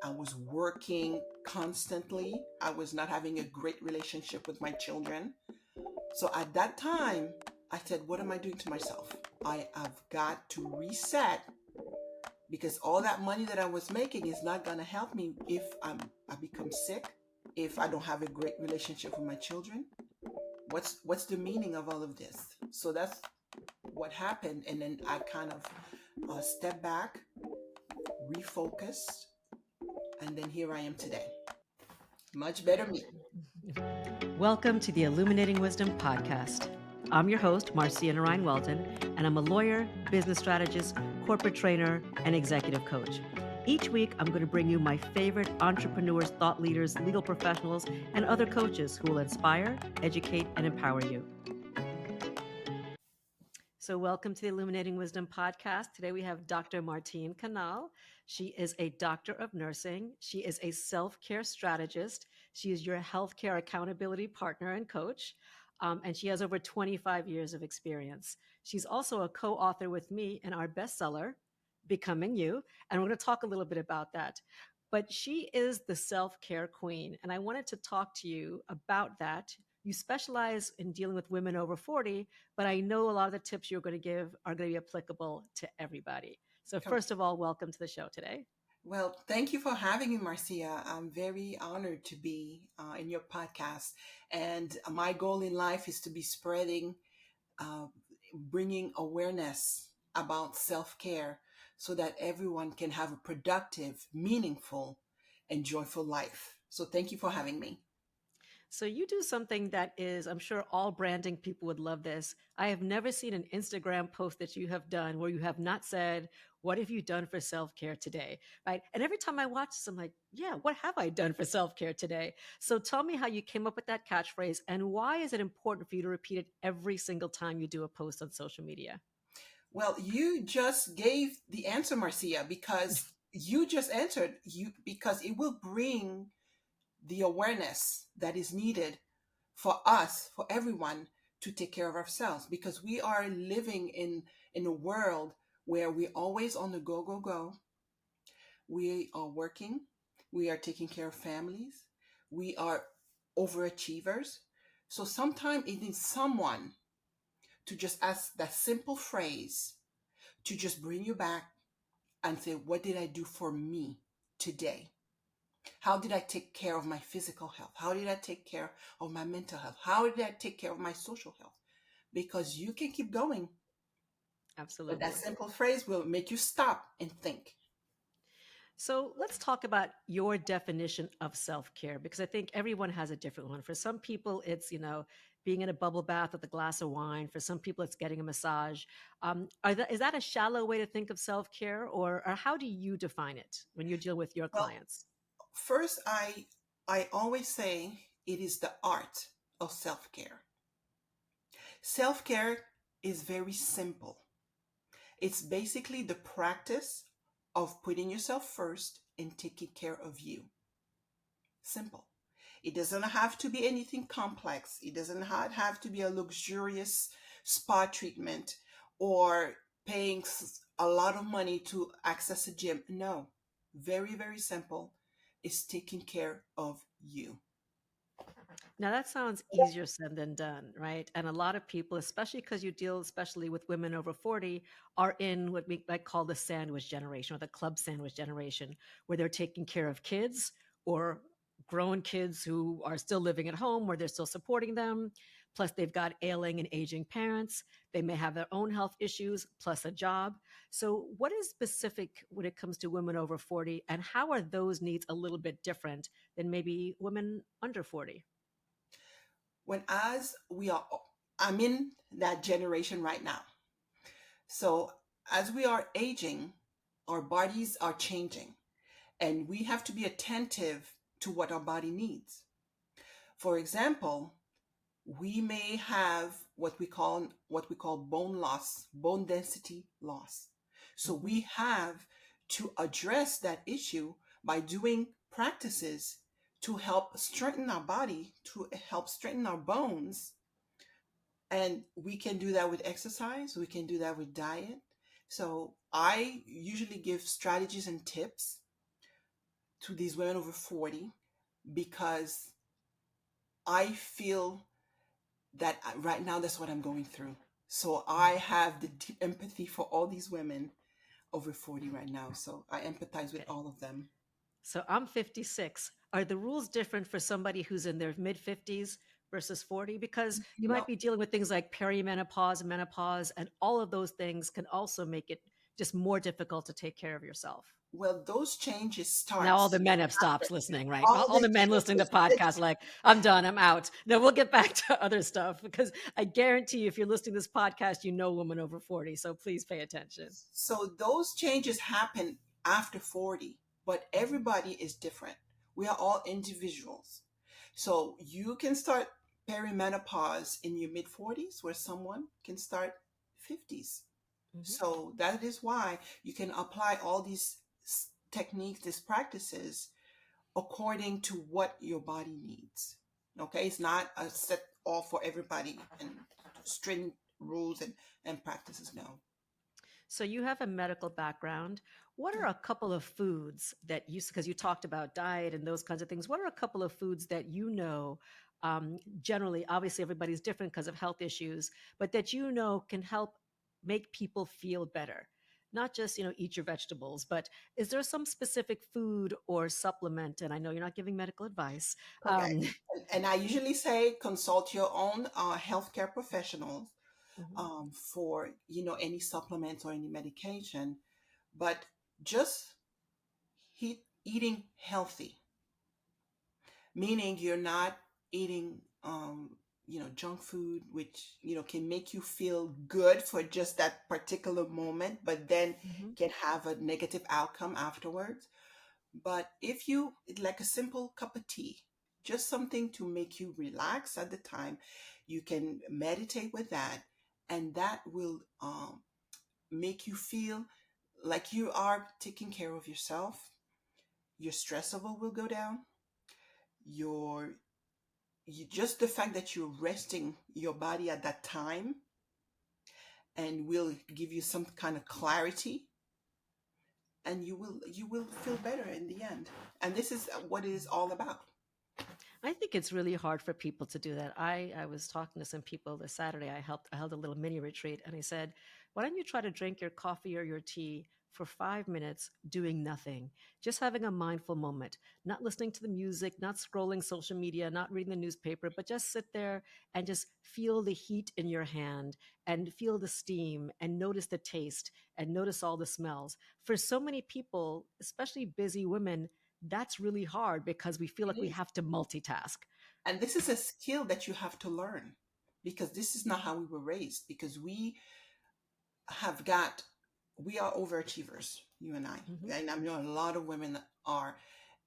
I was working constantly. I was not having a great relationship with my children. So at that time, I said, what am I doing to myself? I have got to reset because all that money that I was making is not going to help me if I become sick, if I don't have a great relationship with my children. What's the meaning of all of this? So that's what happened, and then I kind of stepped back, refocused, and then here I am today. Much better me. Welcome to the Illuminating Wisdom podcast. I'm your host, Marcia Weldon, and I'm a lawyer, business strategist, corporate trainer, and executive coach. Each week, I'm going to bring you my favorite entrepreneurs, thought leaders, legal professionals, and other coaches who will inspire, educate, and empower you. So, welcome to the Illuminating Wisdom podcast. Today, we have Dr. Martine Canal. She is a doctor of nursing. She is a self-care strategist. She is your healthcare accountability partner and coach. And she has over 25 years of experience. She's also a co-author with me in our bestseller, Becoming You. And we're going to talk a little bit about that. But she is the self-care queen. And I wanted to talk to you about that. You specialize in dealing with women over 40, but I know a lot of the tips you're going to give are going to be applicable to everybody. So first of all, welcome to the show today. Well, thank you for having me, Marcia. I'm very honored to be in your podcast. And my goal in life is to be spreading, uh, bringing awareness about self care so that everyone can have a productive, meaningful, and joyful life. So thank you for having me. So you do something that is, I'm sure all branding people would love this. I have never seen an Instagram post that you have done where you have not said, what have you done for self-care today? Right. And every time I watch this, I'm like, yeah, what have I done for self-care today? So tell me how you came up with that catchphrase and why is it important for you to repeat it every single time you do a post on social media? Well, you just gave the answer, Marcia, because you just answered you because it will bring the awareness that is needed for us, for everyone to take care of ourselves because we are living in a world where we're always on the go, go, go. We are working, we are taking care of families, we are overachievers. So sometimes it needs someone to just ask that simple phrase to just bring you back and say, what did I do for me today? How did I take care of my physical health? How did I take care of my mental health? How did I take care of my social health? Because you can keep going, but that Absolutely. simple phrase will make you stop and think. So let's talk about your definition of self-care because I think everyone has a different one. For some people, it's, being in a bubble bath with a glass of wine. For some people, it's getting a massage. Is that a shallow way to think of self-care or how do you define it when you deal with your Well, clients? first, I always say it is the art of self-care. Self-care is very simple. It's basically the practice of putting yourself first and taking care of you. Simple. It doesn't have to be anything complex. It doesn't have to be a luxurious spa treatment or paying a lot of money to access a gym. No, very, very simple. It's taking care of you. Now that sounds easier said than done, right? And a lot of people, especially because you deal especially with women over 40, are in what we might call the sandwich generation or the club sandwich generation, where they're taking care of kids or grown kids who are still living at home where they're still supporting them. Plus, they've got ailing and aging parents. They may have their own health issues, plus a job. So, what is specific when it comes to women over 40, and how are those needs a little bit different than maybe women under 40? When as we are, I'm in that generation right now. So as we are aging, our bodies are changing and we have to be attentive to what our body needs. For example, we may have what we call bone loss, bone density loss. So Mhm. we have to address that issue by doing practices to help strengthen our body, to help strengthen our bones. And we can do that with exercise, we can do that with diet. So I usually give strategies and tips to these women over 40 because I feel that right now that's what I'm going through. So I have the deep empathy for all these women over 40 right now. So I empathize with Okay. all of them. So I'm 56. Are the rules different for somebody who's in their mid 50s versus 40? Because you might No, be dealing with things like perimenopause, menopause, and all of those things can also make it just more difficult to take care of yourself. well, those changes Now all the starts men have after stopped listening, right? all All the the men listening to the podcast, changes. like, I'm done, I'm out. No, we'll get back to other stuff because I guarantee you, if you're listening to this podcast, you know women over 40. So please pay attention. So those changes happen after 40, but Mhm. everybody is different. We are all individuals. So you can start perimenopause in your mid 40s, where someone can start 50s. Mhm. So that is why you can apply all these techniques, these practices according to what your body needs. Okay, it's not a set all for everybody and stringent rules and practices. No. So you have a medical background. What are a couple of foods that you, because you talked about diet and those kinds of things, what are a couple of foods that you know, generally, obviously everybody's different because of health issues, but that you know can help make people feel better? Not just, eat your vegetables, but is there some specific food or supplement? And I know you're not giving medical advice. Correct. And I usually say consult your own healthcare professionals Mhm. for any supplements or any medication, but just eating healthy, meaning you're not eating junk food, which can make you feel good for just that particular moment, but then Mhm. can have a negative outcome afterwards. But if you like a simple cup of tea, just something to make you relax at the time, you can meditate with that, and that will make you feel like you are taking care of yourself. Your stress level will go down. Your just the fact that you're resting your body at that time and will give you some kind of clarity, and you will feel better in the end. And this is what it is all about. I think it's really hard for people to do that. I was talking to some people this Saturday. I held a little mini retreat, and I said, "Why don't you try to drink your coffee or your tea for 5 minutes, doing nothing, just having a mindful moment, not listening to the music, not scrolling social media, not reading the newspaper, but just sit there and just feel the heat in your hand and feel the steam and notice the taste and notice all the smells." For so many people, especially busy women, that's really hard because we feel It like we is. have to multitask. And this is a skill that you have to learn, because this is not how we were raised, because have got we are overachievers, you and I. Hmm. And I know a lot of women are,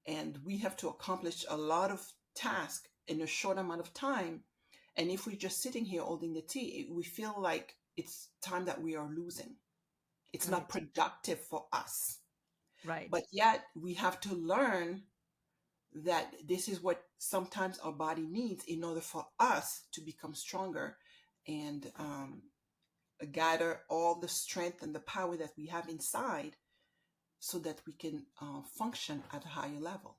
and we have to accomplish a lot of tasks in a short amount of time. And if we're just sitting here holding the tea, we feel like it's time that we are losing. It's not Right, productive for us. right. But yet we have to learn that this is what sometimes our body needs in order for us to become stronger and gather all the strength and the power that we have inside, so that we can function at a higher level.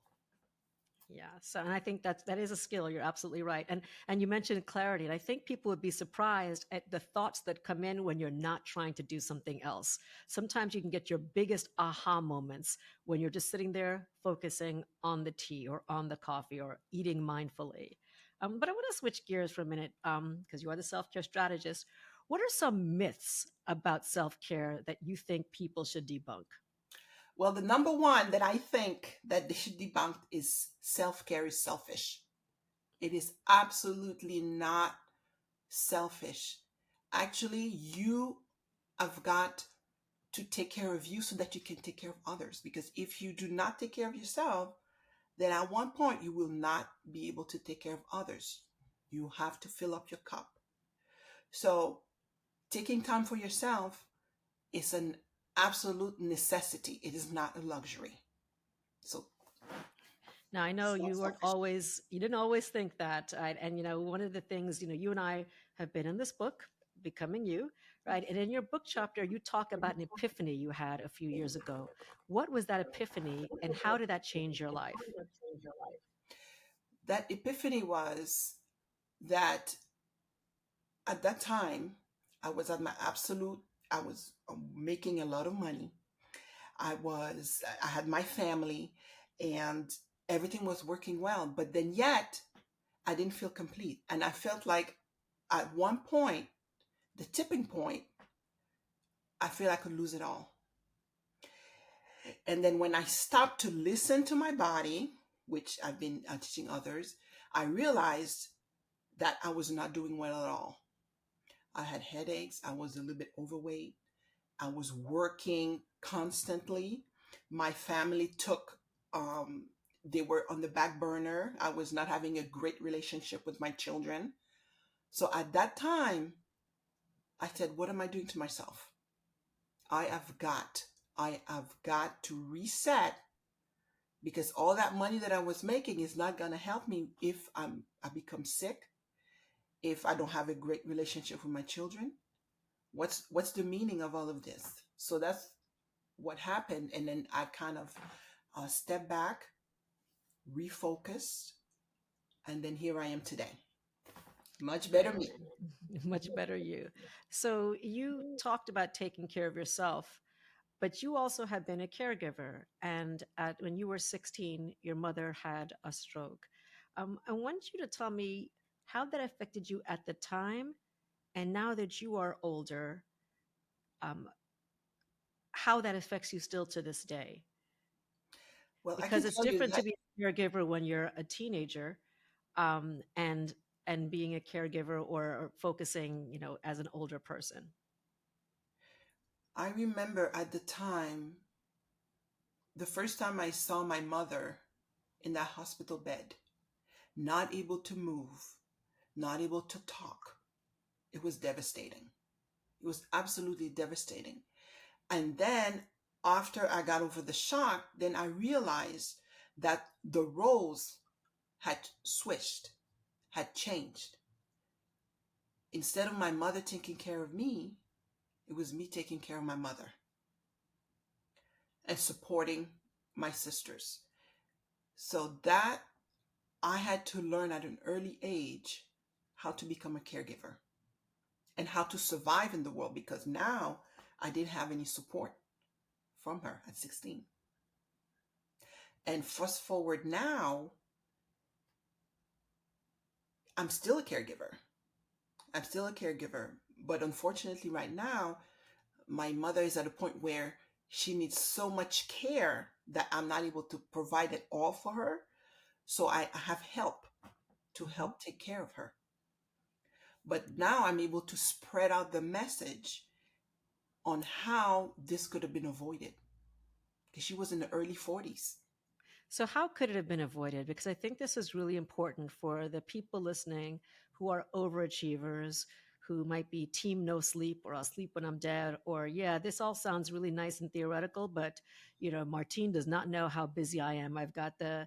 Yeah. So, and I think that is a skill. You're absolutely right. And you mentioned clarity, and I think people would be surprised at the thoughts that come in when you're not trying to do something else. Sometimes you can get your biggest aha moments when you're just sitting there focusing on the tea or on the coffee or eating mindfully. But I want to switch gears for a minute because you are the self care strategist. What are some myths about self care that you think people should debunk? Well, the number one that I think that they should debunk is self-care is selfish. It is absolutely not selfish. Actually, you have got to take care of you so that you can take care of others. Because if you do not take care of yourself, then at one point you will not be able to take care of others. You have to fill up your cup. So, taking time for yourself is an absolute necessity. It is not a luxury. So, Now I know it's not selfish. you didn't always think that, and one of the things, you and I have been in this book, Becoming You, right? And in your book chapter, you talk about an epiphany you had a few years ago. What was that epiphany, and how did that change your life? That epiphany was that at that time, I was at my absolute, I was making a lot of money. I had my family and everything was working well. But then yet, I didn't feel complete. And I felt like at one point, the tipping point, I feel I could lose it all. And then when I stopped to listen to my body, which I've been teaching others, I realized that I was not doing well at all. I had headaches. I was a little bit overweight. I was working constantly. My family took, they were on the back burner. I was not having a great relationship with my children. So at that time, I said, what am I doing to myself? I have got, I have got to reset because all that money that I was making is not going to help me if I become sick, if I don't have a great relationship with my children. What's the meaning of all of this? So that's what happened, and then I kind of stepped back, refocused, and then here I am today. Much better me. Much better you. So you talked about taking care of yourself, but you also have been a caregiver. And when you were 16, your mother had a stroke. I want you to tell me how that affected you at the time, and now that you are older, um, how that affects you still to this day. Well, I Because can it's tell you different to that be a caregiver when you're a teenager, um, and and being a caregiver or focusing, as an older person. I remember at the time, the first time I saw my mother in that hospital bed, not able to move, not able to talk. It was devastating. It was absolutely devastating. And then after I got over the shock, then I realized that the roles had switched, had changed. Instead of my mother taking care of me, it was me taking care of my mother and supporting my sisters. So that I had to learn at an early age how to become a caregiver and how to survive in the world because now I didn't have any support from her at 16. And fast forward now, I'm still a caregiver. I'm still a caregiver. But unfortunately, right now, my mother is at a point where she needs so much care that I'm not able to provide it all for her. So I have help to Mhm. help take care of her. But now I'm able to spread out the message on how this could have been avoided because she was in the early 40s. So, how could it have been avoided? Because I think this is really important for the people listening who are overachievers, who might be team no sleep or I'll sleep when I'm dead, or yeah, this all sounds really nice and theoretical, but Martine does not know how busy I am. I've got the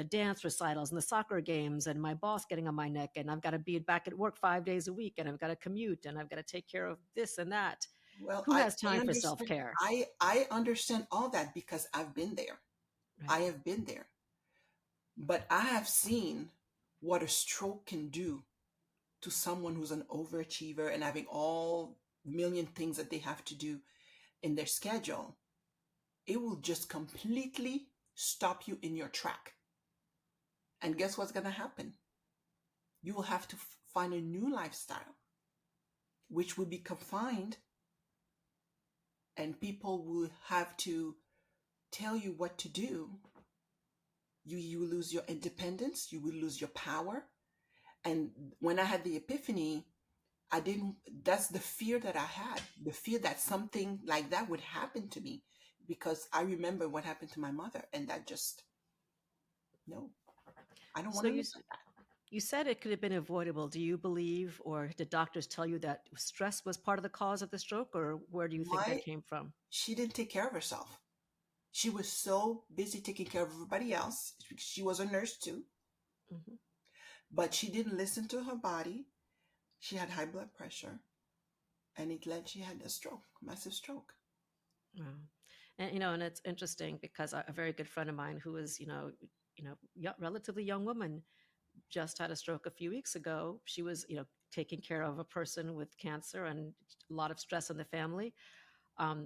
dance recitals and the soccer games and my boss getting on my neck, and I've got to be back at work 5 days a week, and I've got to commute, and I've got to take care of this and that. Well, Who has I time for self understand. care? I understand all that because I've been there. Right. I have been there. But I have seen what a stroke can do to someone who's an overachiever and having all million things that they have to do in their schedule. It will just completely stop you in your track. And guess what's going to happen? You will have to find a new lifestyle, which will be confined, and people will have to tell you what to do. You will lose your independence, you will lose your power. And when I had the epiphany, I didn't, that's the fear that I had, the fear that something like that would happen to me because I remember what happened to my mother. And that just, no, I don't So want to you live like that. You said it could have been avoidable. Do you believe, or did doctors tell you that stress was part of the cause of the stroke, or where do you think that Why? came from? She didn't take care of herself. She was so busy taking care of everybody else. She was a nurse too, Hmm. but she didn't listen to her body. She had high blood pressure. and it led she had a stroke, massive stroke. Wow. And and it's interesting because a very good friend of mine who is, relatively young woman just had a stroke a few weeks ago. She was, taking care of a person with cancer and a lot of stress in the family.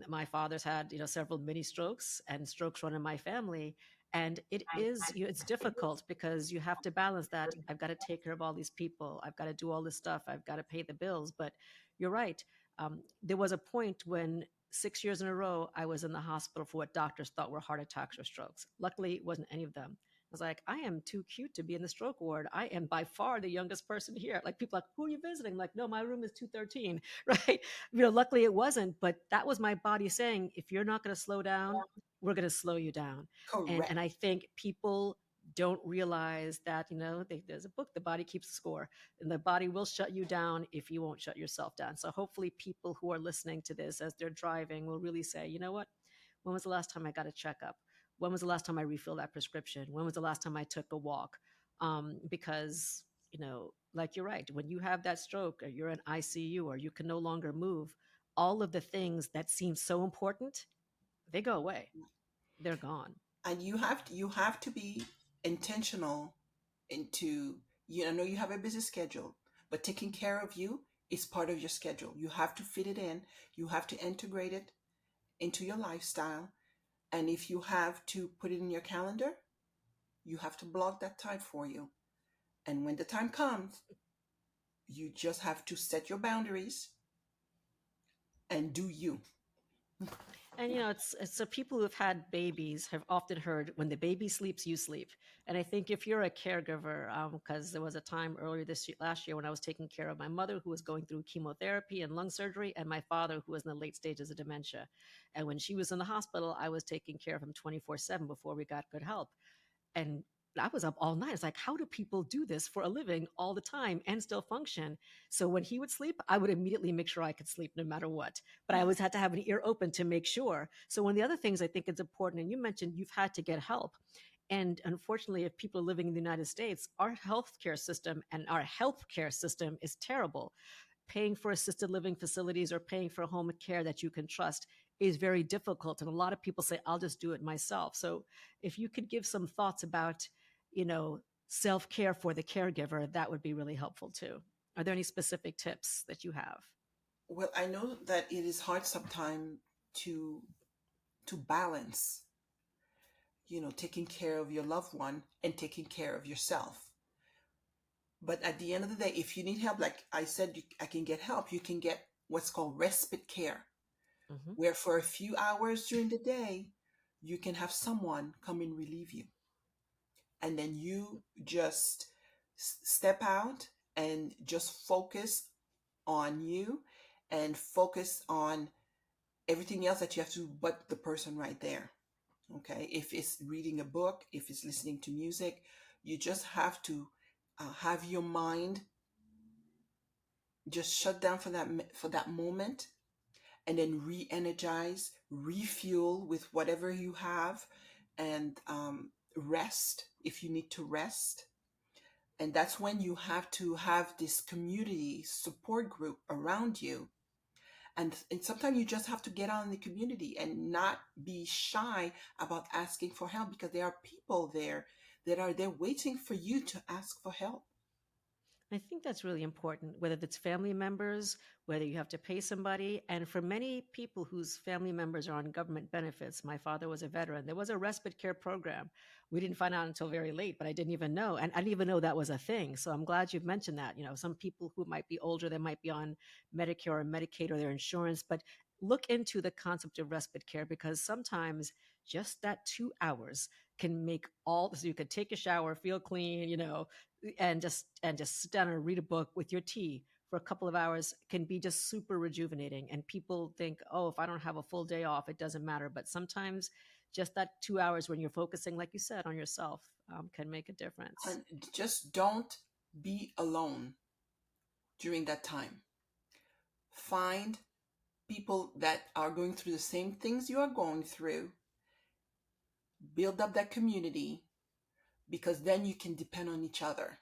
My father's had, several mini strokes and strokes run in my family. And it is, it's difficult because you have to balance that. I've got to take care of all these people. I've got to do all this stuff. I've got to pay the bills. But you're right. There was a point when 6 years in a row, I was in the hospital for what doctors thought were heart attacks or strokes. Luckily, it wasn't any of them. I was like, I am too cute to be in the stroke ward. I am by far the youngest person here. Like people are like, who are you visiting? I'm like, no, my room is 213, right? Luckily it wasn't, but that was my body saying, if you're not going to slow down, we're going to slow you down. And Correct. I think people don't realize that, there's a book, The Body Keeps the Score, and the body will shut you down if you won't shut yourself down. So hopefully people who are listening to this as they're driving will really say, you know what? When was the last time I got a checkup? When was the last time I refilled that prescription? When was the last time I took a walk? Because, like you're right, when you have that stroke or you're in ICU or you can no longer move, all of the things that seem so important, they go away. They're gone. And you have to be intentional into, I know you have a busy schedule, but taking care of you is part of your schedule. You have to fit it in. You have to integrate it into your lifestyle. And if you have to put it in your calendar, you have to block that time for you. And when the time comes, you just have to set your boundaries and do you. And it's so people who've had babies have often heard when the baby sleeps, you sleep. And I think if you're a caregiver, because there was a time earlier last year when I was taking care of my mother who was going through chemotherapy and lung surgery, and my father who was in the late stages of dementia. And when she was in the hospital, I was taking care of him 24/7 before we got good help. And I was up all night. It's like, how do people do this for a living all the time and still function? So when he would sleep, I would immediately make sure I could sleep no matter what. But I Yeah. always had to have an ear open to make sure. So one of the other things I think is important, and you mentioned you've had to get help. And unfortunately, if people are living in the United States, our healthcare system and our healthcare system is terrible. Paying for assisted living facilities or paying for home care that you can trust is very difficult. And a lot of people say, I'll just do it myself. So if you could give some thoughts about, you know, self care for the caregiver, that would be really helpful too. Are there any specific tips that you have? Well, I know that it is hard sometimes to balance, taking care of your loved one and taking care of yourself. But at the end of the day, if you need help, like I said, I can get help. You can get what's called respite care, Mm-hmm. where for a few hours during the day, you can have someone come and relieve you. And then you just step out and just focus on you and focus on everything else that you have to do but the person right there. Okay. If it's reading a book, if it's listening to music, you just have to have your mind just shut down for that moment, and then re-energize, refuel with whatever you have, and rest if you need to rest. And that's when you have to have this community support group around you. And sometimes you just have to get out in the community and not be shy about asking for help, because there are people there that are there waiting for you to ask for help. I think that's really important, whether it's family members, whether you have to pay somebody. And for many people whose family members are on government benefits, my father was a veteran, there was a respite care program. We didn't find out until very late, but I didn't even know. And I didn't even know that was a thing. So I'm glad you've mentioned that. Some people who might be older, they might be on Medicare or Medicaid or their insurance, but look into the concept of respite care because sometimes just that 2 hours can make all so you could take a shower, feel clean, and just sit down and read a book with your tea for a couple of hours can be just super rejuvenating. And people think, oh, if I don't have a full day off, it doesn't matter. But sometimes just that 2 hours when you're focusing, like you said, on yourself can make a difference. And just don't be alone during that time. Find people that are going through the same things you are going through. Build up that community, because then you can depend on each other.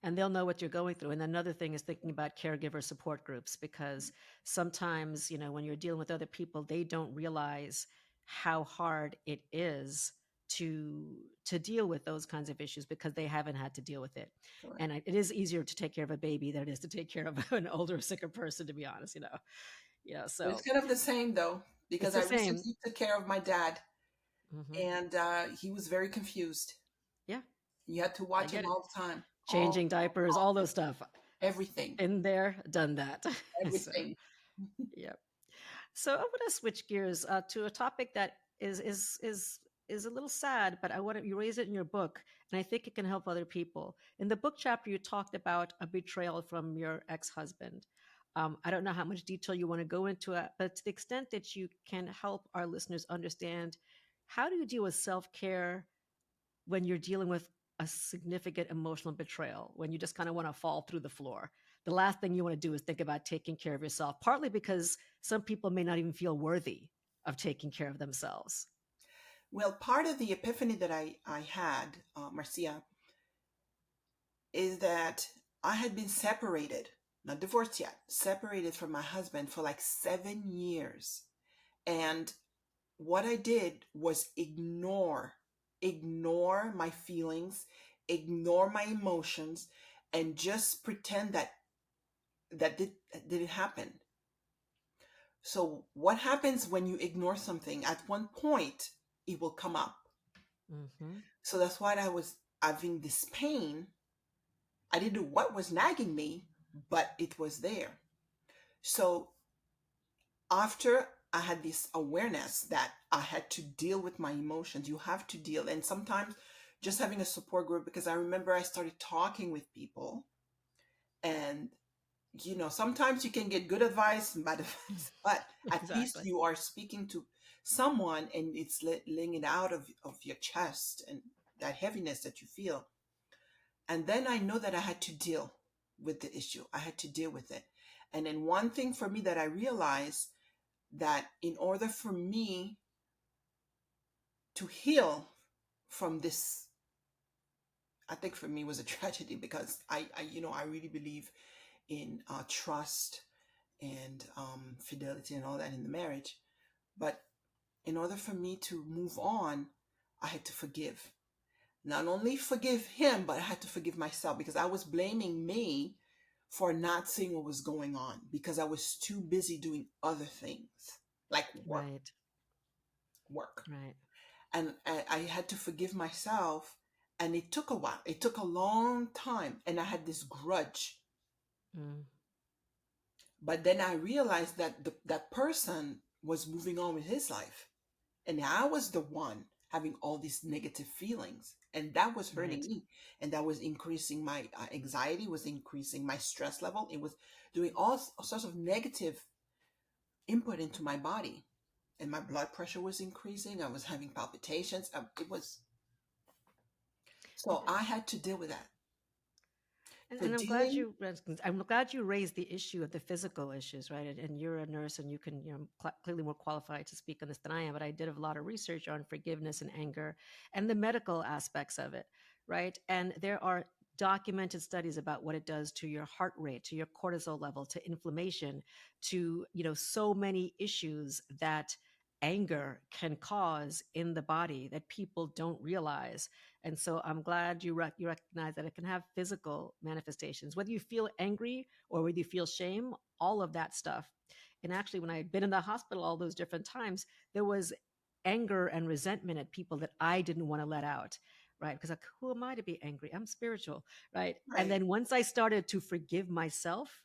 and they'll know what you're going through. And another thing is thinking about caregiver support groups, because sometimes, when you're dealing with other people, they don't realize how hard it is to deal with those kinds of issues because they haven't had to deal with it. Correct. And it is easier to take care of a baby than it is to take care of an older, sicker person, to be honest. Yeah, But it's so kind of the same though, it's because the I same. recently took care of my dad, Hmm. and he was very confused. Yeah, You had to I watch get him it. all the time, Changing diapers, all those stuff. everything, Been there, done that. So, everything. yeah. So I want to switch gears to a topic that is a little sad, but I want to, you raise it in your book, and I think it can help other people. In the book chapter, you talked about a betrayal from your ex-husband. I don't know how much detail you want to go into it, but to the extent that you can help our listeners understand, how do you deal with self-care when you're dealing with a significant emotional betrayal, when you just kind of want to fall through the floor? The last thing you want to do is think about taking care of yourself, partly because some people may not even feel worthy of taking care of themselves. Well, part of the epiphany that I had, Marcia, is that I had been separated, not divorced yet, separated from my husband for like 7 years. And what I did was ignore my feelings, ignore my emotions, and just pretend that didn't happen. So what happens when you ignore something? At one point, it will come up. Mm-hmm. So that's why I was having this pain. I didn't know what was nagging me, but it was there. So after I had this awareness that I had to deal with my emotions, you have to deal. And sometimes just having a support group, because I remember I started talking with people, and sometimes you can get good advice and bad advice, but at least Exactly. you are speaking to someone, and it's letting it out of your chest and that heaviness that you feel. And then I know that I had to deal with the issue. I had to deal with it. And then one thing for me that I realized, that in order for me to heal from this, I think for me was a tragedy, because I really believe in trust and fidelity and all that in the marriage. But in order for me to move on, I had to forgive. Not only forgive him, but I had to forgive myself, because I was blaming me for not seeing what was going on, because I was too busy doing other things like Right. work. Right. And I had to forgive myself, and it took a while. It took a long time, and I had this grudge. Mm. But then I realized that that person was moving on with his life, and I was the one having all these negative feelings, and that was hurting Right. me, and that was increasing my anxiety, was increasing my stress level. It was doing all sorts of negative input into my body, and my blood pressure was increasing. I was having palpitations. It was, so I had to deal with that. So And dealing, I'm glad you raised the issue of the physical issues, right? And you're a nurse, and you can, clearly more qualified to speak on this than I am. But I did a lot of research on forgiveness and anger, and the medical aspects of it, right? And there are documented studies about what it does to your heart rate, to your cortisol level, to inflammation, to so many issues that anger can cause in the body that people don't realize. And so I'm glad you recognize that it can have physical manifestations, whether you feel angry or whether you feel shame, all of that stuff. And actually, when I had been in the hospital all those different times, there was anger and resentment at people that I didn't want to let out, right? Because like, who am I to be angry? I'm spiritual, right? And right. then once I started to forgive myself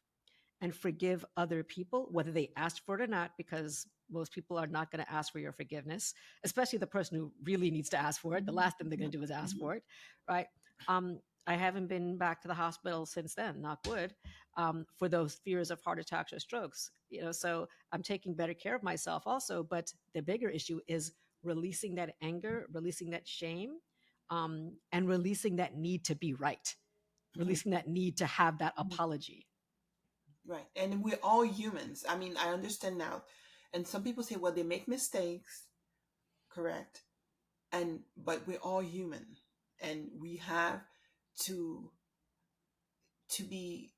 and forgive other people, whether they asked for it or not, because most people are not going to ask for your forgiveness, especially the person who really needs to ask for it. The Mhm, last thing they're going mhm, to do is ask mhm. for it, right? I haven't been back to the hospital since then, knock wood, for those fears of heart attacks or strokes. So I'm taking better care of myself also. But the bigger issue is releasing that anger, releasing that shame, and releasing that need to be right, Mhm, releasing that need to have that mhm. apology. Right. And we're all humans. I mean, I understand now. And some people say, well, they make mistakes, correct? But we're all human, and we have to to be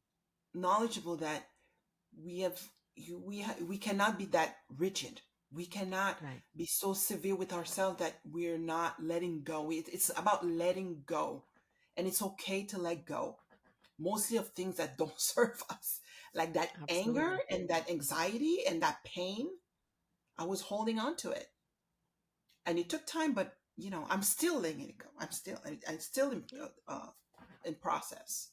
knowledgeable that we have we cannot be that rigid. We cannot Right. be so severe with ourselves that we're not letting go. It's about letting go, and it's okay to let go, mostly of things that don't serve us, like that anger Absolutely. and that anxiety and that pain. I was holding on to it, and it took time, but I'm still letting it go. I'm still in process.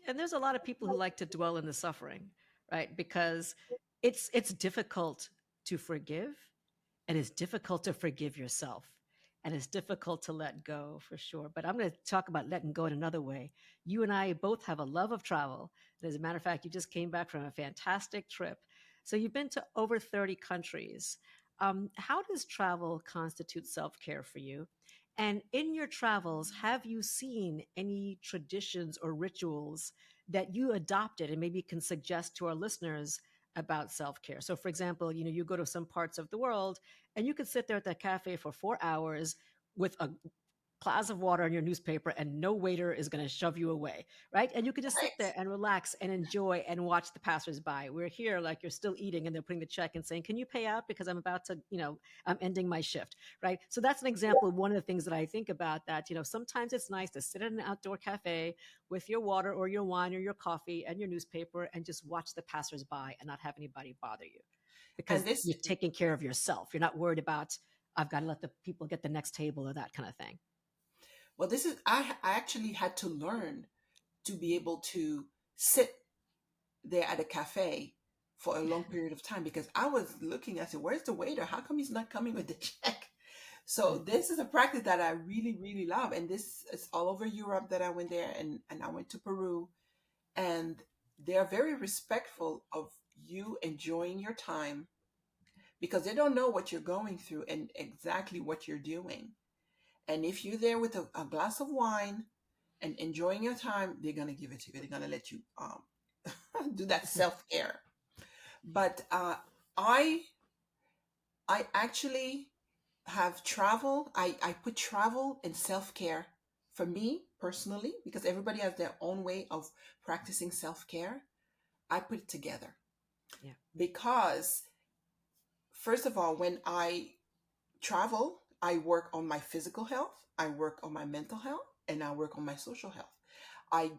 And there's a lot of people who like to dwell in the suffering, right? Because it's difficult to forgive, and it's difficult to forgive yourself, and it's difficult to let go for sure. But I'm going to talk about letting go in another way. You and I both have a love of travel. And as a matter of fact, you just came back from a fantastic trip. So you've been to over 30 countries. How does travel constitute self-care for you? And in your travels, have you seen any traditions or rituals that you adopted and maybe can suggest to our listeners about self-care? So for example, you go to some parts of the world and you could sit there at that cafe for 4 hours with a glass of water and your newspaper, and no waiter is going to shove you away, right? And you could just sit Right. there and relax and enjoy and watch the passersby. We're here like you're still eating and they're putting the check and saying, can you pay out because I'm about to, I'm ending my shift, right? So that's an example of one of the things that I think about, that sometimes it's nice to sit at an outdoor cafe with your water or your wine or your coffee and your newspaper and just watch the passersby and not have anybody bother you, And because this, you're taking care of yourself. You're not worried about, I've got to let the people get the next table or that kind of thing. well, this is, I actually had to learn to be able to sit there at a cafe for a long period of time, because I was looking, I said, where's the waiter? How come he's not coming with the check? So Right. this is a practice that I really, really love. And this is all over Europe that I went there, and I went to Peru, and they are very respectful of you enjoying your time, because they don't know what you're going through and exactly what you're doing. And if you're there with a glass of wine and enjoying your time, they're gonna give it to you. They're gonna let you do that self care. But I I actually have travel. I put travel and self care for me personally, because everybody has their own way of practicing self care. I put it together Yeah. because, first of all, when I travel, I work on my physical health, I work on my mental health, and I work on my social health. I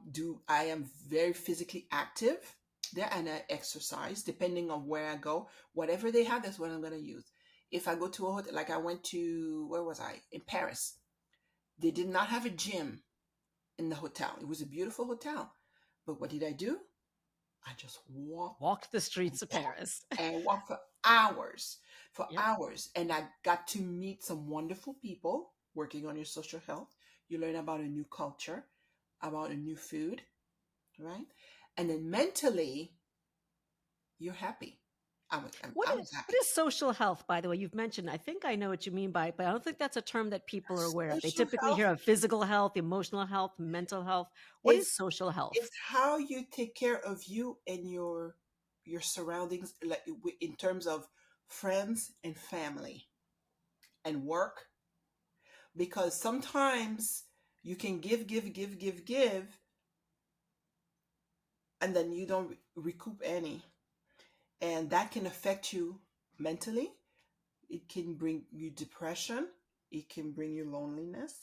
am very physically active there, and I exercise depending on where I go. Whatever they have, that's what I'm going to use. If I go to a hotel, like I went to, where was I? In Paris. They did not have a gym in the hotel. It was a beautiful hotel. But what did I do? I just walked Walked the and streets of walked Paris. and walked for Yep. hours. And I got to meet some wonderful people working on your social health. You learn about a new culture, about a new food, right? And then mentally, you're happy. What I is, was what happy. is social health, by the way? You've mentioned, I think I know what you mean by it, but I don't think that's a term that people are aware of. They Social typically health hear of physical health, emotional health, mental health. What is is social is health? how you take care of you and your surroundings, like in terms of friends and family and work, because sometimes you can give, and then you don't recoup any, and that can affect you mentally. It can bring you depression, it can bring you loneliness.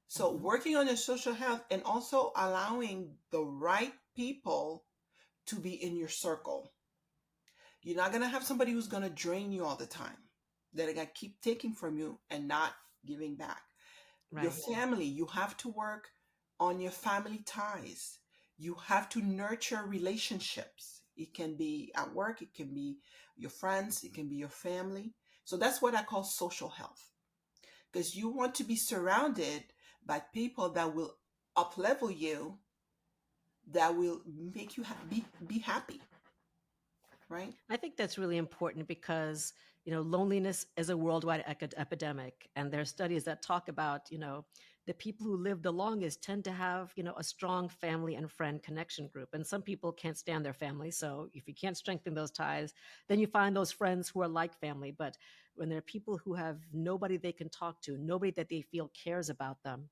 So Hmm. working on your social health and also allowing the right people to be in your circle. You're not going to have somebody who's going to drain you all the time, that are going to keep taking from you and not giving back. Your Right. family, you have to work on your family ties. You have to nurture relationships. It can be at work, it can be your friends, it can be your family. So that's what I call social health, because you want to be surrounded by people that will uplevel you, that will make you be happy, right? I think that's really important because, loneliness is a worldwide epidemic. And there are studies that talk about, the people who live the longest tend to have, a strong family and friend connection group. And some people can't stand their family. So if you can't strengthen those ties, then you find those friends who are like family. But when there are people who have nobody they can talk to, nobody that they feel cares about them,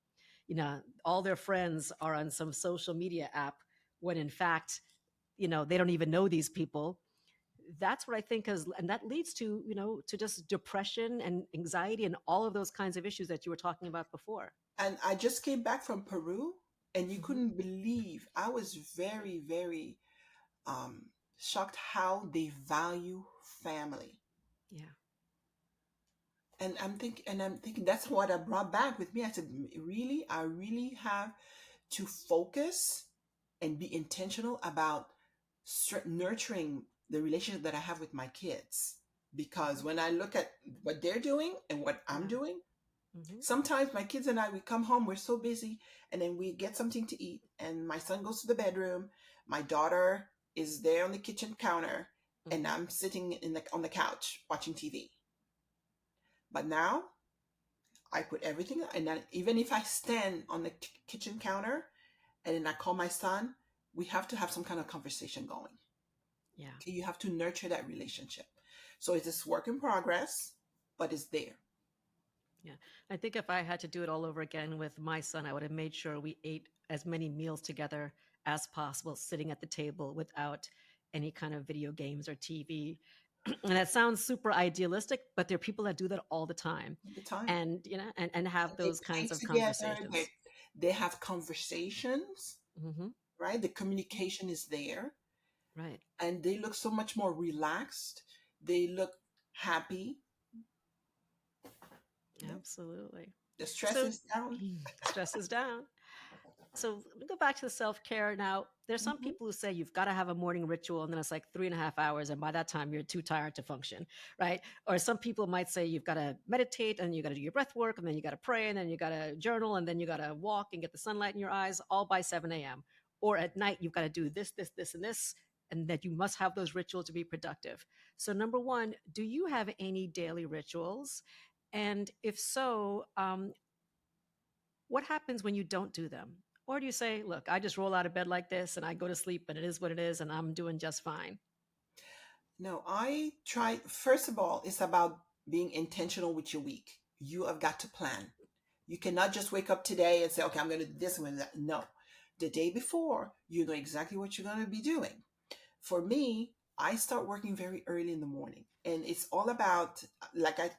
all their friends are on some social media app when in fact, they don't even know these people. That's what I think is, and that leads to, to just depression and anxiety and all of those kinds of issues that you were talking about before. And I just came back from Peru, and you Hmm. couldn't believe, I was very, very um, shocked how they value family. Yeah. And I'm thinking that's what I brought back with me. I said, really, I really have to focus and be intentional about nurturing the relationship that I have with my kids. Because when I look at what they're doing and what I'm Yeah. doing, Hmm. sometimes my kids and I, we come home, we're so busy, and then we get something to eat, and my son goes to the bedroom, my daughter is there on the kitchen counter, and Hmm. I'm sitting on the couch watching TV. But now I put everything, and then even if I stand on the kitchen counter and then I call my son, we have to have some kind of conversation going. Yeah. Okay, you have to nurture that relationship. So it's this work in progress, but it's there. Yeah. I think if I had to do it all over again with my son, I would have made sure we ate as many meals together as possible, sitting at the table without any kind of video games or TV. And that sounds super idealistic, but there are people that do that all the time. At the time, And, and have they those play kinds of together. They conversations. they have conversations, Hmm. right? The communication is there, Right. and they look so much more relaxed. They look happy. Yeah. Absolutely. The stress So is down. stress is down. So let me go back to the self-care now. There's some Mhm. people who say you've got to have a morning ritual and then it's like 3.5 hours, and by that time you're too tired to function, right? Or some people might say you've got to meditate and you got to do your breath work and then you got to pray and then you got to journal and then you got to walk and get the sunlight in your eyes all by 7 a.m. Or at night you've got to do this and this, and that you must have those rituals to be productive. So number one, do you have any daily rituals? And if so, what happens when you don't do them? Or do you say, look, I just roll out of bed like this and I go to sleep and it is what it is and I'm doing just fine? No, I try. First of all, it's about being intentional with your week. You have got to plan. You cannot just wake up today and say, okay, I'm going to do this and that. No. The day before, you know exactly what you're going to be doing. For me, I start working very early in the morning. And it's all about, like I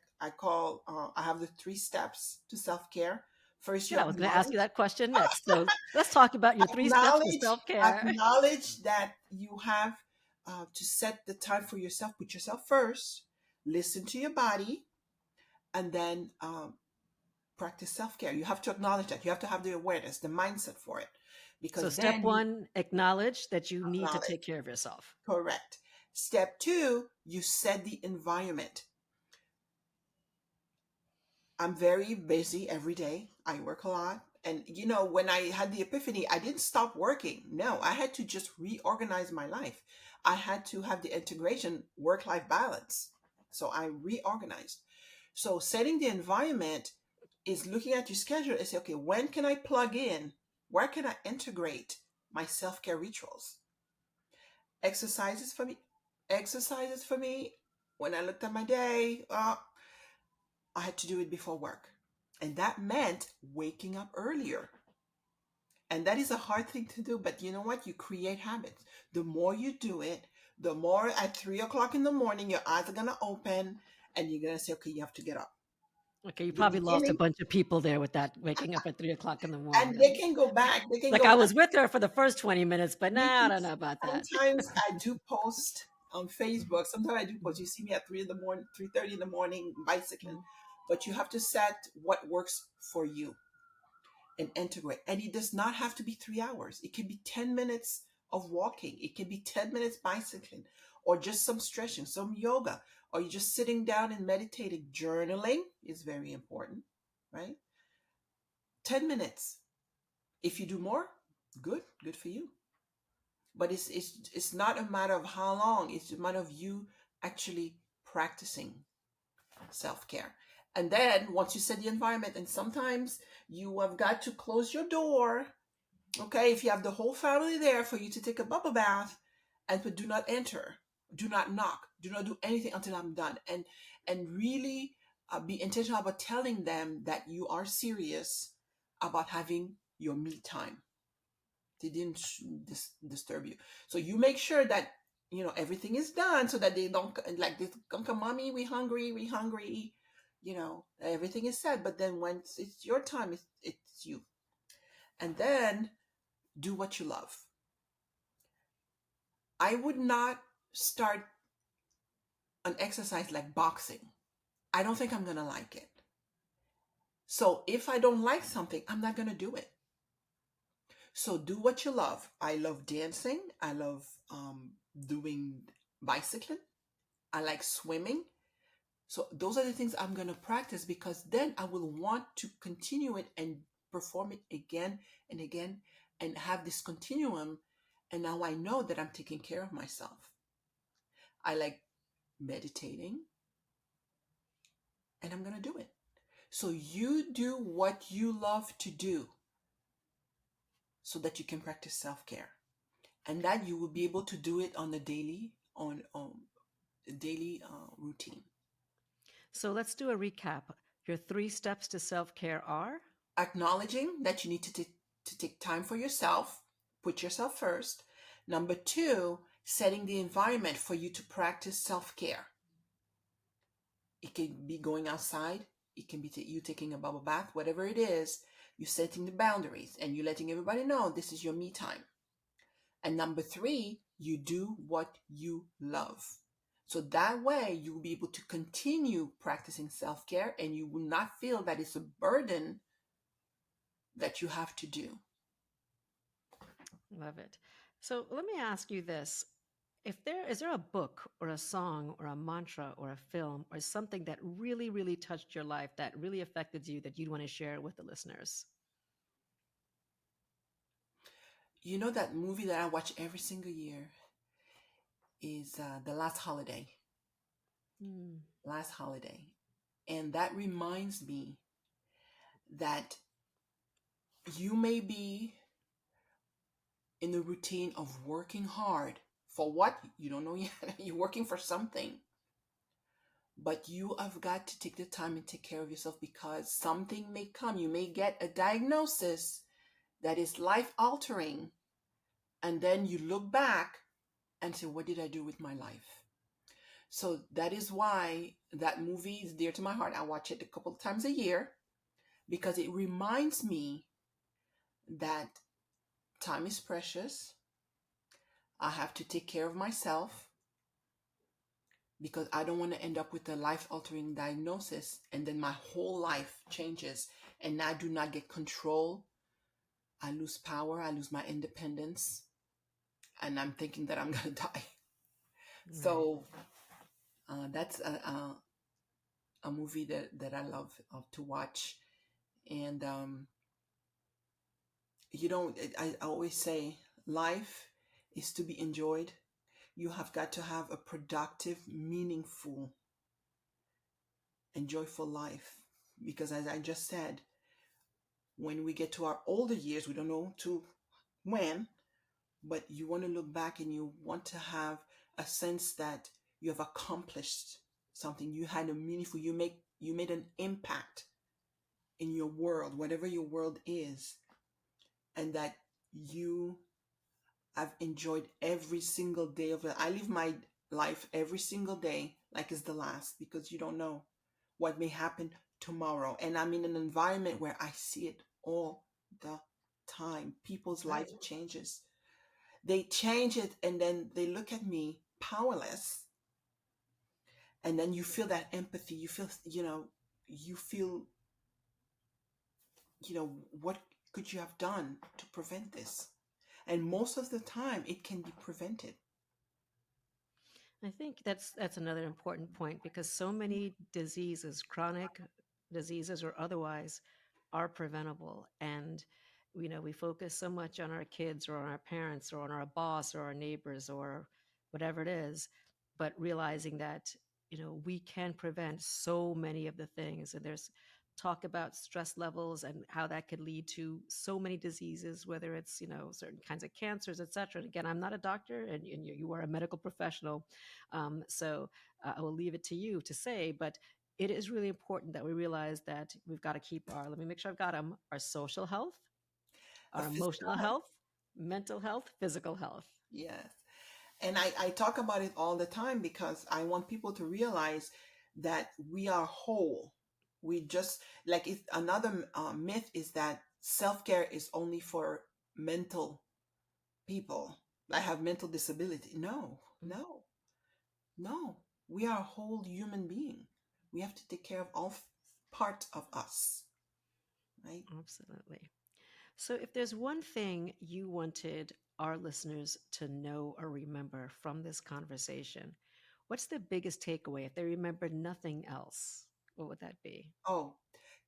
have the 3 steps to self care. First, you Good. I was going to ask you acknowledge, that question next. So let's talk about your 3 steps to acknowledge, self care. acknowledge that you have to set the time for yourself, put yourself first, listen to your body, and then practice self care. You have to acknowledge that. You have to have the awareness, the mindset for it, So, because step then you one, acknowledge that you need to acknowledge. take care of yourself. Correct. Step two, you set the environment. I'm very busy every day. I work a lot. And when I had the epiphany, I didn't stop working. No, I had to just reorganize my life. I had to have the integration work life balance. So I reorganized. So setting the environment is looking at your schedule and say, okay, when can I plug in? Where can I integrate my self care rituals? Exercises for me. Exercises for me. When I looked at my day, I had to do it before work. And that meant waking up earlier. And that is a hard thing to do, but you know what? You create habits. The more you do it, the more at 3 o'clock in the morning, your eyes are going to open and you're going to say, okay, you have to get up. Okay, you The probably lost a beginning, bunch of people there with that waking up at 3 o'clock in the and they morning. can go back. They can Like go I back. was with her for the first 20 minutes, but You now I can, don't know about that. sometimes I do post on Facebook. Sometimes I do post. You see me at 3 in the morning, 3:30 in the morning, bicycling. Mhm. But you have to set what works for you and integrate. And it does not have to be 3 hours. It can be 10 minutes of walking. It can be 10 minutes bicycling, or just some stretching, some yoga, or you're just sitting down and meditating. Journaling is very important, right? 10 minutes. If you do more, good, good for you. But it's not a matter of how long, it's a matter of you actually practicing self-care. And then once you set the environment, and sometimes you have got to close your door. Okay, if you have the whole family there for you to take a bubble bath, and but do not enter, do not knock, do not do anything until I'm done, and really be intentional about telling them that you are serious about having your me time. They didn't disturb you. So you make sure that everything is done so that they don't like this. Come, mommy, we hungry. Everything is said. But then once it's your time, it's you. And then do what you love. I would not start an exercise like boxing. I don't think I'm gonna like it. So if I don't like something, I'm not gonna do it. So do what you love. I love dancing. I love doing bicycling. I like swimming. So those are the things I'm going to practice because then I will want to continue it and perform it again and again and have this continuum. And now I know that I'm taking care of myself. I like meditating and I'm going to do it. So you do what you love to do so that you can practice self-care and that you will be able to do it on a daily routine. So let's do a recap. Your 3 steps to self care are? Acknowledging that you need to take time for yourself, put yourself first. Number two, setting the environment for you to practice self-care. It can be going outside, it can be you taking a bubble bath, whatever it is. You setting the boundaries and you letting everybody know this is your me time. And number three, you do what you love. So that way you will be able to continue practicing self-care and you will not feel that it's a burden that you have to do. Love it. So let me ask you this. If there is there a book or a song or a mantra or a film or something that really, really touched your life, that really affected you, that you'd want to share with the listeners? You know that movie that I watch every single year is The Last Holiday. Mm. Last Holiday. And that reminds me that you may be in the routine of working hard for what? You don't know yet. You're working for something. But you have got to take the time and take care of yourself because something may come. You may get a diagnosis that is life altering. And then you look back and say, what did I do with my life? So that is why that movie is dear to my heart. I watch it a couple of times a year because it reminds me that time is precious. I have to take care of myself because I don't want to end up with a life altering diagnosis and then my whole life changes and I do not get control. I lose power, I lose my independence, and I'm thinking that I'm going to die. Right. So that's a movie that I love to watch. And I always say life is to be enjoyed. You have got to have a productive, meaningful, and joyful life. Because as I just said, when we get to our older years, we don't know to when, but you want to look back and you want to have a sense that you have accomplished something. You had a meaningful, you made an impact in your world, whatever your world is, and that you have enjoyed every single day of it. I live my life every single day like it's the last because you don't know what may happen tomorrow. And I'm in an environment where I see it all the time. People's life Right. changes. They change it and then they look at me powerless. And then you feel that empathy. You feel, what could you have done to prevent this? And most of the time, it can be prevented. I think that's another important point because so many diseases, chronic diseases or otherwise, are preventable. And we focus so much on our kids or on our parents or on our boss or our neighbors or whatever it is, but realizing that we can prevent so many of the things. And there's talk about stress levels and how that could lead to so many diseases, whether it's certain kinds of cancers, et cetera. And again, I'm not a doctor, and you are a medical professional, so I will leave it to you to say. But it is really important that we realize that we've got to keep our, let me make sure I've got them, our social health, A our physical emotional health. health, mental health, physical health. Yes. And I talk about it all the time because I want people to realize that we are whole. We just like it, another myth is that self care is only for mental people that have mental disability. No, Mm, no, no. We are a whole human being. We have to take care of all parts of us, right? absolutely. So, if there's one thing you wanted our listeners to know or remember from this conversation, what's the biggest takeaway? If they remember nothing else, what would that be? Oh,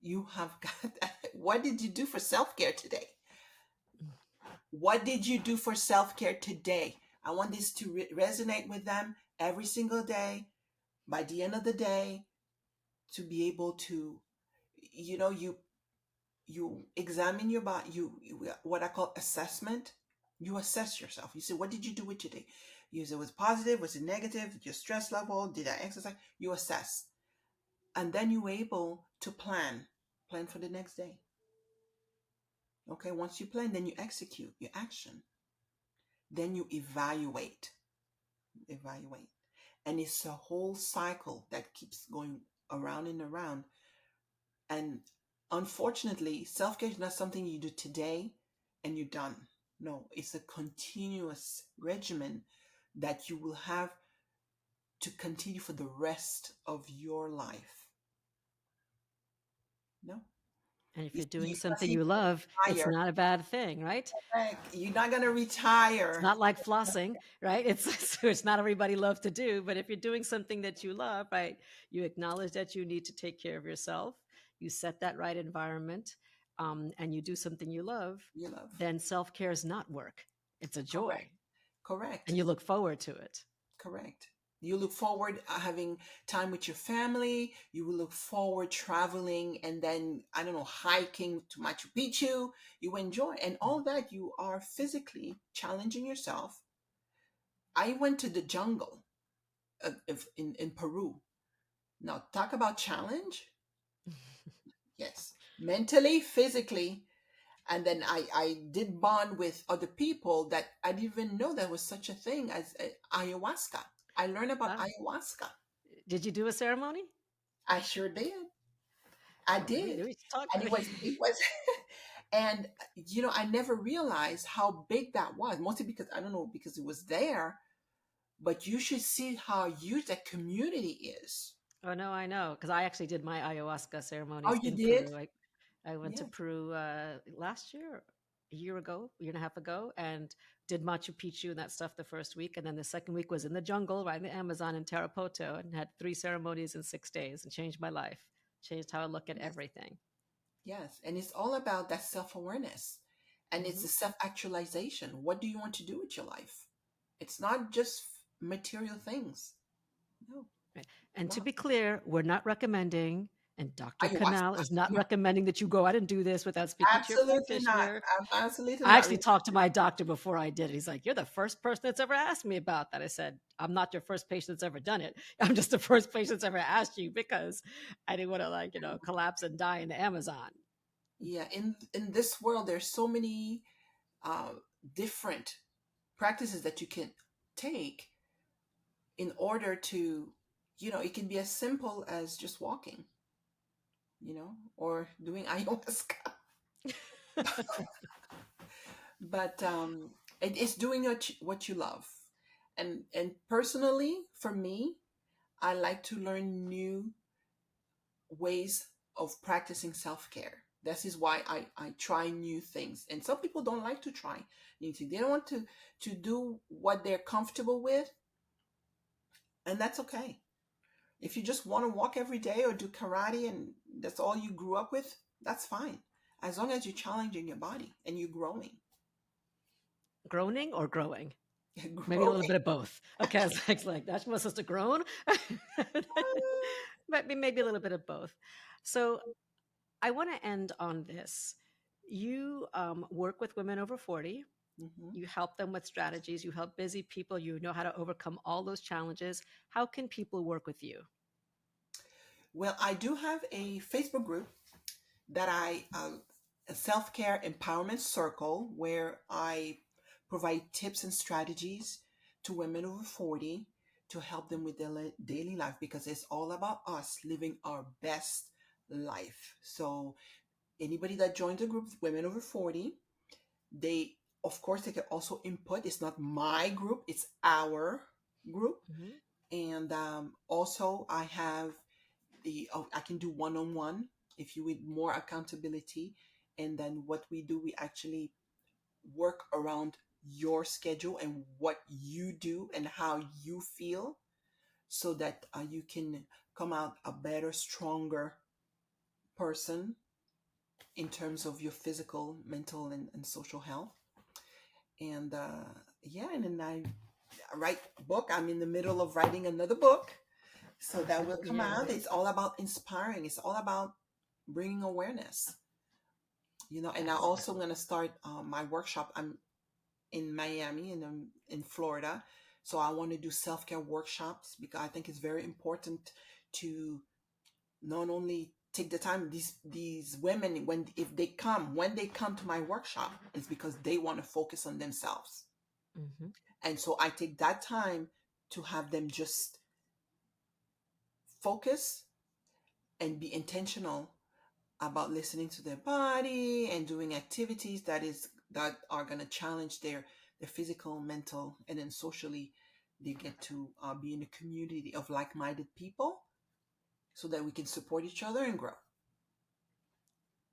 you have got that. What did you do for self care today? What did you do for self care today? I want this to resonate with them every single day. By the end of the day, to be able to, you know, you examine your body. You what I call assessment. You assess yourself. You say, what did you do with today? You say, was it positive? Was it negative? Your stress level? Did I exercise? You assess, and then you're able to plan for the next day. Okay, once you plan, then you execute your action. Then you evaluate. And it's a whole cycle that keeps going around and around. And unfortunately, self care is not something you do today and you're done. No, it's a continuous regimen that you will have to continue for the rest of your life. No, And if you you're see, doing you're not something saying you love, it's retire. not a bad thing, right? You're not gonna It's retire. not like flossing, right? It's so it's not everybody loves to do, but if you're doing something that you love, right, you acknowledge that you need to take care of yourself, you set that right environment, and you do something you love, You love. then self care is not work; it's a joy, Correct. Correct. and you look forward to it. Correct. You look forward having time with your family. You will look forward traveling and then, I don't know, hiking to Machu Picchu. You enjoy and all that. You are physically challenging yourself. I went to the jungle in Peru. Now, talk about challenge. Yes. Mentally, physically. And then I did bond with other people that I didn't even know there was such a thing as ayahuasca. I learned about Wow! ayahuasca. Did you do a ceremony? I sure did. I Oh, did. we should talk. And it was and I never realized how big that was. Mostly because I don't know, because it was there, but you should see how huge that community is. Oh no, I know because I actually did my ayahuasca Oh, ceremonies you in did? Peru. I went to Yeah. Peru last year, a year ago, a year and a half ago, and did Machu Picchu and that stuff the first week, and then the second week was in the jungle, right in the Amazon in Tarapoto, and had 3 ceremonies in 6 days, and changed my life, changed how I look at Yes. everything. Yes. And it's all about that self-awareness. And it's Hmm. the self-actualization. What do you want to do with your life? It's not just material things. No. Right. And to Wow. be clear, we're not recommending, and Dr. Canal Ayahuasca. is not recommending that you go out and do this without speaking to your Absolutely not. practitioner. I'm absolutely I not. actually talked to my doctor before I did it. He's like, "You're the first person that's ever asked me about that." I said, "I'm not your first patient that's ever done it. I'm just the first patient that's ever asked you because I didn't want to collapse and die in the Amazon." Yeah. In this world, there's so many uh, different practices that you can take in order to, it can be as simple as just walking, or doing ayahuasca. But it's doing what you love. And personally, for me, I like to learn new ways of practicing self-care. This is why I try new things. And some people don't like to try new things. They don't want to do what they're comfortable with, and that's okay. If you just want to walk every day or do karate and that's all you grew up with, that's fine. As long as you're challenging your body and you're growing. Groaning or growing? Maybe a little Growing. bit of both. Okay, I was like that's my sister groan. But maybe a little bit of both. So I want to end on this. You work with women over 40. Mhm. You help them with strategies. You help busy people. You know how to overcome all those challenges. How can people work with you? Well, I do have a Facebook group that a self care empowerment circle where I provide tips and strategies to women over 40 to help them with their daily life because it's all about us living our best life. So, anybody that joins the group, women over 40, they, of course, they can also input. It's not my group, it's our group. Hmm. And also, I have I can do one on one if you need more accountability. And then what we do, we actually work around your schedule and what you do and how you feel so that you can come out a better, stronger person in terms of your physical, mental, and social health. And yeah, and then I write book. I'm in the middle of writing another book. So that will come Yeah. out. It's all about inspiring. It's all about bringing awareness, and I Excellent. also am going to start my workshop. I'm in Miami and I'm in Florida. So I want to do self-care workshops because I think it's very important to not only take the time. These women, when they come to my workshop, it's because they want to focus on themselves. Hmm. And so I take that time to have them just focus and be intentional about listening to their body and doing activities that are going to challenge their physical, mental, and then socially they get to be in a community of like-minded people so that we can support each other and grow.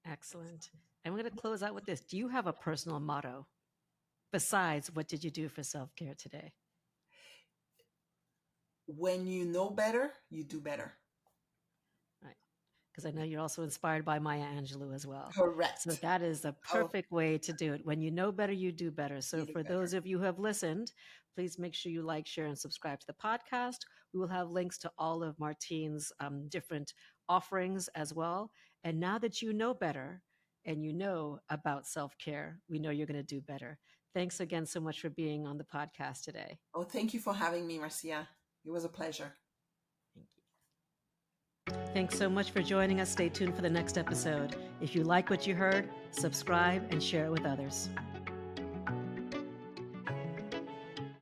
Excellent. And we're going to close out with this. Do you have a personal motto besides what did you do for self care today? When you know better, you do better. Right. Because I know you're also inspired by Maya Angelou as well. So Correct. that is the Oh, perfect way to do it. When you know better, you do better. So you do for better. those of you who have listened, please make sure you like, share, and subscribe to the podcast. We will have links to all of Martine's different offerings as well. And now that you know better and you know about self care, we know you're going to do better. Thanks again so much for being on the podcast today. Oh, thank you for having me, Marcia. It was a pleasure. Thank you. Thanks so much for joining us. Stay tuned for the next episode. If you like what you heard, subscribe and share it with others.